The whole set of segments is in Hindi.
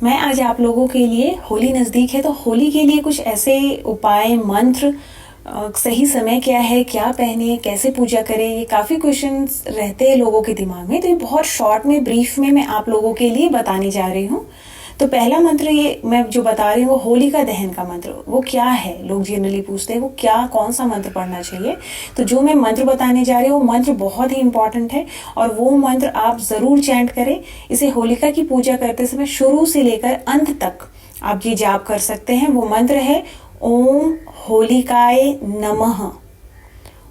मैं आज आप लोगों के लिए, होली नज़दीक है तो होली के लिए कुछ ऐसे उपाय, मंत्र, सही समय क्या है, क्या पहने, कैसे पूजा करें, ये काफ़ी क्वेश्चंस रहते हैं लोगों के दिमाग में। तो ये बहुत शॉर्ट में, ब्रीफ में मैं आप लोगों के लिए बताने जा रही हूँ। तो पहला मंत्र ये मैं जो बता रही हूँ वो होलिका दहन का मंत्र। वो क्या है, लोग जनरली पूछते हैं वो क्या, कौन सा मंत्र पढ़ना चाहिए। तो जो मैं मंत्र बताने जा रही हूँ वो मंत्र बहुत ही इंपॉर्टेंट है और वो मंत्र आप ज़रूर चैंट करें। इसे होलिका की पूजा करते समय शुरू से लेकर अंत तक आप ये जाप कर सकते हैं। वो मंत्र है ओम होलिकाय नमः।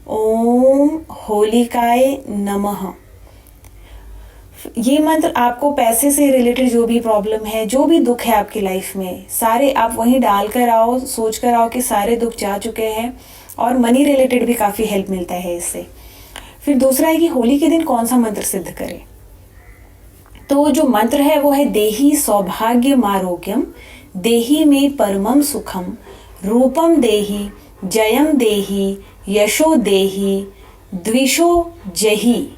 ओम होलिकाय नमः। ये मंत्र आपको पैसे से रिलेटेड जो भी प्रॉब्लम है, जो भी दुख है आपकी लाइफ में, सारे आप वहीं डाल कर आओ, सोच कर आओ कि सारे दुख जा चुके हैं। और मनी रिलेटेड भी काफ़ी हेल्प मिलता है इससे। फिर दूसरा है कि होली के दिन कौन सा मंत्र सिद्ध करें। तो जो मंत्र है वो है देहि सौभाग्यम आरोग्यम, देहि में परमम सुखम, रूपम देहि, जयम देहि, यशो देहि, द्विषो जहि।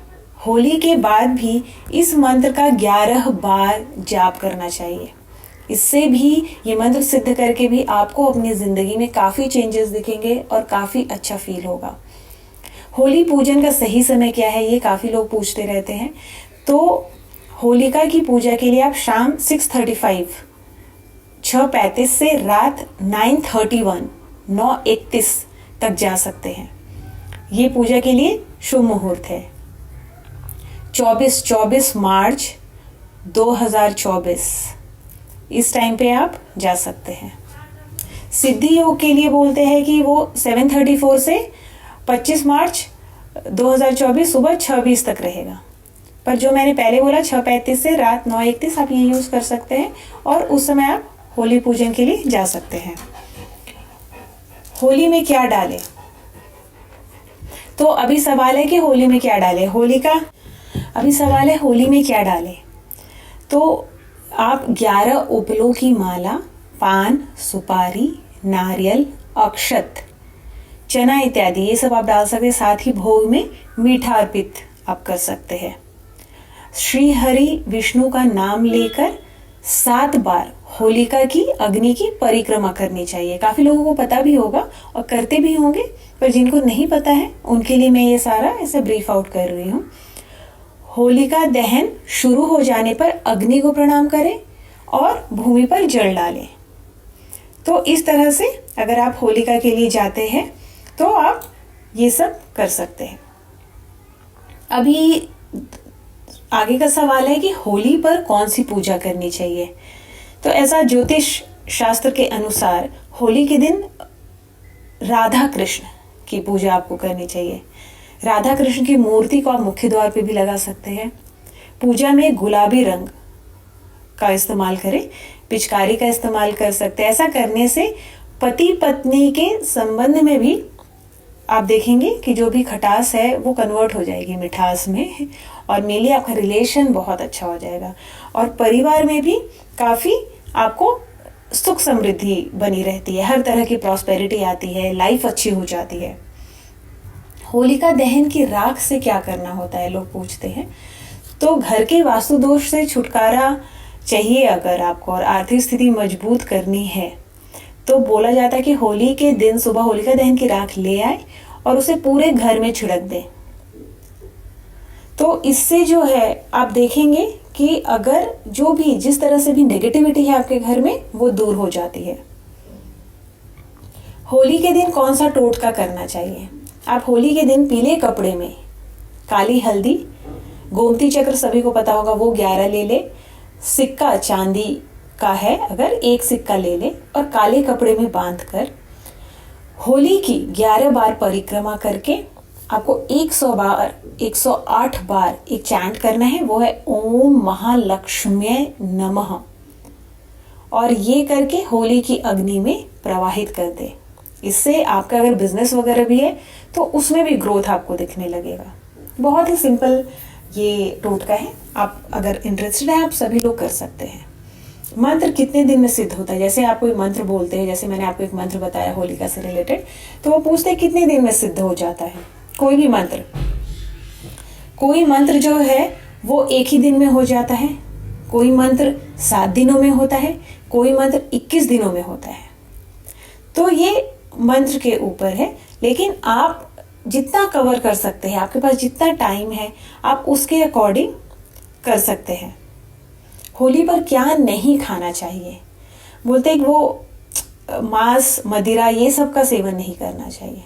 होली के बाद भी इस मंत्र का 11 बार जाप करना चाहिए। इससे भी, ये मंत्र सिद्ध करके भी आपको अपनी ज़िंदगी में काफ़ी चेंजेस दिखेंगे और काफ़ी अच्छा फील होगा। होली पूजन का सही समय क्या है, ये काफ़ी लोग पूछते रहते हैं। तो होलिका की पूजा के लिए आप शाम 6:35 से रात 9:31 तक जा सकते हैं। ये पूजा के लिए शुभ मुहूर्त है 24 मार्च 2024। इस टाइम पे आप जा सकते हैं। सिद्धि योग के लिए बोलते हैं कि वो 7:34 से 25 मार्च 2024 सुबह 6:20 तक रहेगा। पर जो मैंने पहले बोला 6:35 से रात 9:31 आप ये यूज़ कर सकते हैं और उस समय आप होली पूजन के लिए जा सकते हैं। होली में क्या डालें? तो अभी सवाल है कि होली में क्या डालें। अभी सवाल है होली में क्या डालें। तो आप 11 उपलों की माला, पान, सुपारी, नारियल, अक्षत, चना इत्यादि ये सब आप डाल सकते हैं। साथ ही भोग में मीठा अर्पित आप कर सकते हैं। श्री हरि विष्णु का नाम लेकर 7 बार होलिका की अग्नि की परिक्रमा करनी चाहिए। काफ़ी लोगों को पता भी होगा और करते भी होंगे, पर जिनको नहीं पता है उनके लिए मैं ये सारा ऐसे ब्रीफ आउट कर रही हूँ। होलिका दहन शुरू हो जाने पर अग्नि को प्रणाम करें और भूमि पर जल डालें। तो इस तरह से अगर आप होलिका के लिए जाते हैं तो आप ये सब कर सकते हैं। अभी आगे का सवाल है कि होली पर कौन सी पूजा करनी चाहिए। तो ऐसा ज्योतिष शास्त्र के अनुसार होली के दिन राधा कृष्ण की पूजा आपको करनी चाहिए। राधा कृष्ण की मूर्ति को आप मुख्य द्वार पे भी लगा सकते हैं। पूजा में गुलाबी रंग का इस्तेमाल करें, पिचकारी का इस्तेमाल कर सकते हैं। ऐसा करने से पति पत्नी के संबंध में भी आप देखेंगे कि जो भी खटास है वो कन्वर्ट हो जाएगी मिठास में और मेनली आपका रिलेशन बहुत अच्छा हो जाएगा और परिवार में भी काफ़ी आपको सुख समृद्धि बनी रहती है। हर तरह की प्रॉस्पेरिटी आती है, लाइफ अच्छी हो जाती है। होलिका दहन की राख से क्या करना होता है, लोग पूछते हैं। तो घर के वास्तु दोष से छुटकारा चाहिए अगर आपको और आर्थिक स्थिति मजबूत करनी है तो बोला जाता है कि होली के दिन सुबह होलिका दहन की राख ले आए और उसे पूरे घर में छिड़क दें। तो इससे जो है आप देखेंगे कि अगर जो भी जिस तरह से भी नेगेटिविटी है आपके घर में वो दूर हो जाती है। होली के दिन कौन सा टोटका करना चाहिए। आप होली के दिन पीले कपड़े में काली हल्दी, गोमती चक्र सभी को पता होगा वो 11 ले ले, सिक्का चांदी का है अगर 1 सिक्का ले ले और काले कपड़े में बांधकर होली की 11 बार परिक्रमा करके आपको 108 बार एक चैंट करना है। वो है ओम महालक्ष्म्यै नमः और ये करके होली की अग्नि में प्रवाहित कर दे। इससे आपका अगर बिजनेस वगैरह भी है तो उसमें भी ग्रोथ आपको दिखने लगेगा। बहुत ही सिंपल ये टोटका है। आप अगर इंटरेस्टेड है आप सभी लोग कर सकते हैं। मंत्र कितने दिन में सिद्ध होता है। जैसे आप कोई मंत्र बोलते हैं, जैसे मैंने आपको एक मंत्र बताया होलिका से रिलेटेड, तो वो पूछते हैं कितने दिन में सिद्ध हो जाता है। कोई भी मंत्र जो है वो एक ही दिन में हो जाता है, कोई मंत्र 7 दिनों में होता है, कोई मंत्र 21 दिनों में होता है। तो ये मंत्र के ऊपर है, लेकिन आप जितना कवर कर सकते हैं, आपके पास जितना टाइम है, आप उसके अकॉर्डिंग कर सकते हैं। होली पर क्या नहीं खाना चाहिए, बोलते हैं कि वो मांस, मदिरा, ये सब का सेवन नहीं करना चाहिए।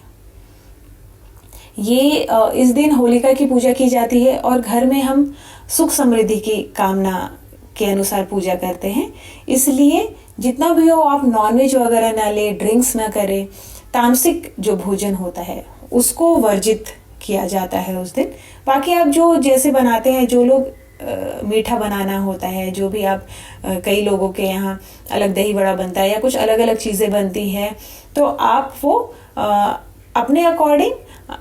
ये इस दिन होलिका की पूजा की जाती है और घर में हम सुख समृद्धि की कामना के अनुसार पूजा करते हैं। इसलिए जितना भी हो आप नॉनवेज वगैरह ना ले, ड्रिंक्स ना करें, तामसिक जो भोजन होता है उसको वर्जित किया जाता है उस दिन। बाकी आप जो जैसे बनाते हैं, जो लोग मीठा बनाना होता है, जो भी आप कई लोगों के यहाँ अलग दही बड़ा बनता है या कुछ अलग अलग चीज़ें बनती हैं, तो आप वो अपने अकॉर्डिंग,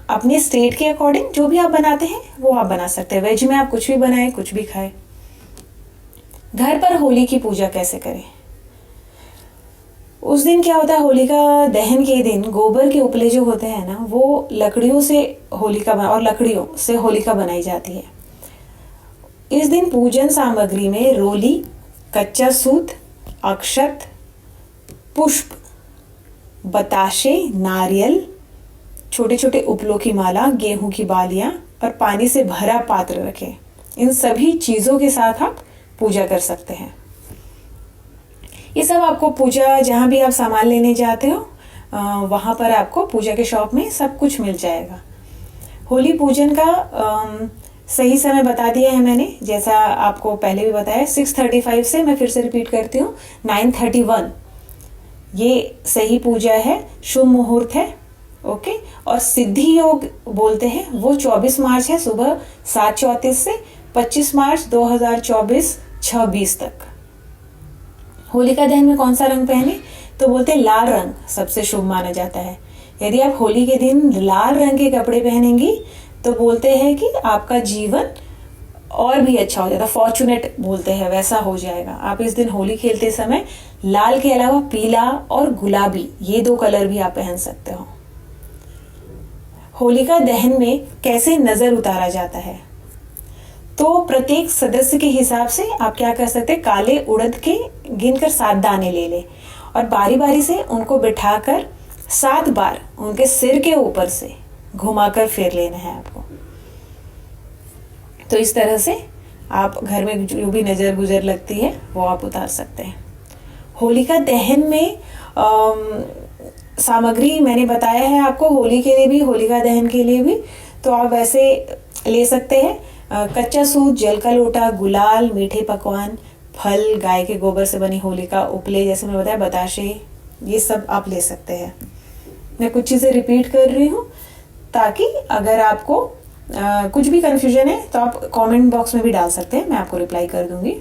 अपने स्टेट के अकॉर्डिंग जो भी आप बनाते हैं वो आप बना सकते हैं। वेज में आप कुछ भी बनाएं, कुछ भी खाएं। घर पर होली की पूजा कैसे करें? उस दिन क्या होता है, होलिका दहन के दिन गोबर के उपले जो होते हैं ना, वो लकड़ियों से होलिका और लकड़ियों से होलिका बनाई जाती है। इस दिन पूजन सामग्री में रोली, कच्चा सूत, अक्षत, पुष्प, बताशे, नारियल, छोटे छोटे उपलों की माला, गेहूं की बालियां और पानी से भरा पात्र रखें। इन सभी चीजों के साथ आप पूजा कर सकते हैं। ये सब आपको पूजा, जहां भी आप सामान लेने जाते हो वहां पर आपको पूजा के शॉप में सब कुछ मिल जाएगा। होली पूजन का सही समय बता दिया है मैंने, जैसा आपको पहले भी बताया। 6:35 से, मैं फिर से रिपीट करती हूँ, 9:31 ये सही पूजा है, शुभ मुहूर्त है। ओके। और सिद्धि योग बोलते हैं वो 24 मार्च है, सुबह 7:34 से 25 मार्च 2024 6:20 तक। होलिका दहन में कौन सा रंग पहने, तो बोलते हैं लाल रंग सबसे शुभ माना जाता है। यदि आप होली के दिन लाल रंग के कपड़े पहनेंगी तो बोलते हैं कि आपका जीवन और भी अच्छा हो जाता है, फॉर्चुनेट बोलते हैं, वैसा हो जाएगा। आप इस दिन होली खेलते समय लाल के अलावा पीला और गुलाबी, ये 2 कलर भी आप पहन सकते हो। होलिका दहन में कैसे नजर उतारा जाता है, तो प्रत्येक सदस्य के हिसाब से आप क्या कर सकते हैं, काले उड़द के गिनकर 7 दाने ले ले और बारी बारी से उनको बिठाकर 7 बार उनके सिर के ऊपर से घुमाकर फेर लेना है आपको। तो इस तरह से आप घर में जो भी नजर गुजर लगती है वो आप उतार सकते हैं। होलिका दहन में सामग्री मैंने बताया है आपको, होली के लिए भी, होलिका दहन के लिए भी। तो आप वैसे ले सकते हैं कच्चा सूत, जल का लोटा, गुलाल, मीठे पकवान, फल, गाय के गोबर से बनी होलिका, उपले जैसे मैं बताया, बताशे, ये सब आप ले सकते हैं। मैं कुछ चीज़ें रिपीट कर रही हूँ ताकि अगर आपको कुछ भी कन्फ्यूजन है तो आप कमेंट बॉक्स में भी डाल सकते हैं, मैं आपको रिप्लाई कर दूंगी।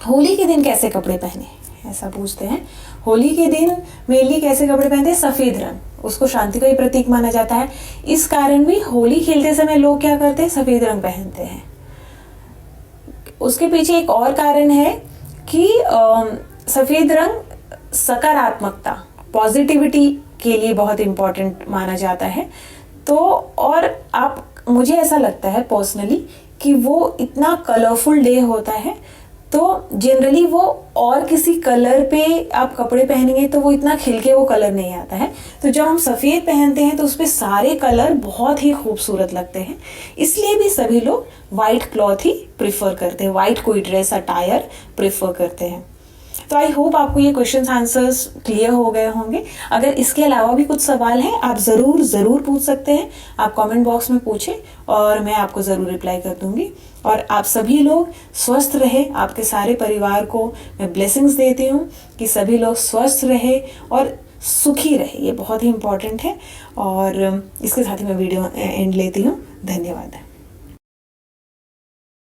होली के दिन कैसे कपड़े पहने, ऐसा पूछते हैं। होली के दिन मेनली कैसे कपड़े पहनते हैं, सफेद रंग, उसको शांति का ही प्रतीक माना जाता है। इस कारण भी होली खेलते समय लोग क्या करते हैं, सफेद रंग पहनते हैं। उसके पीछे एक और कारण है कि सफेद रंग सकारात्मकता, पॉजिटिविटी के लिए बहुत इंपॉर्टेंट माना जाता है। तो और आप, मुझे ऐसा लगता है पर्सनली कि वो इतना कलरफुल डे होता है, तो जनरली वो और किसी कलर पे आप कपड़े पहनेंगे तो वो इतना खिल के वो कलर नहीं आता है। तो जब हम सफ़ेद पहनते हैं तो उस पर सारे कलर बहुत ही खूबसूरत लगते हैं। इसलिए भी सभी लोग वाइट क्लॉथ ही प्रिफर करते हैं, वाइट कोई ड्रेस अटायर प्रिफर करते हैं। तो आई होप आपको ये क्वेश्चंस आंसर्स क्लियर हो गए होंगे। अगर इसके अलावा भी कुछ सवाल है आप ज़रूर पूछ सकते हैं। आप कमेंट बॉक्स में पूछें और मैं आपको ज़रूर रिप्लाई कर दूंगी। और आप सभी लोग स्वस्थ रहे, आपके सारे परिवार को मैं ब्लेसिंग्स देती हूँ कि सभी लोग स्वस्थ रहे और सुखी रहे, ये बहुत ही इम्पोर्टेंट है। और इसके साथ ही मैं वीडियो एंड लेती हूँ। धन्यवाद।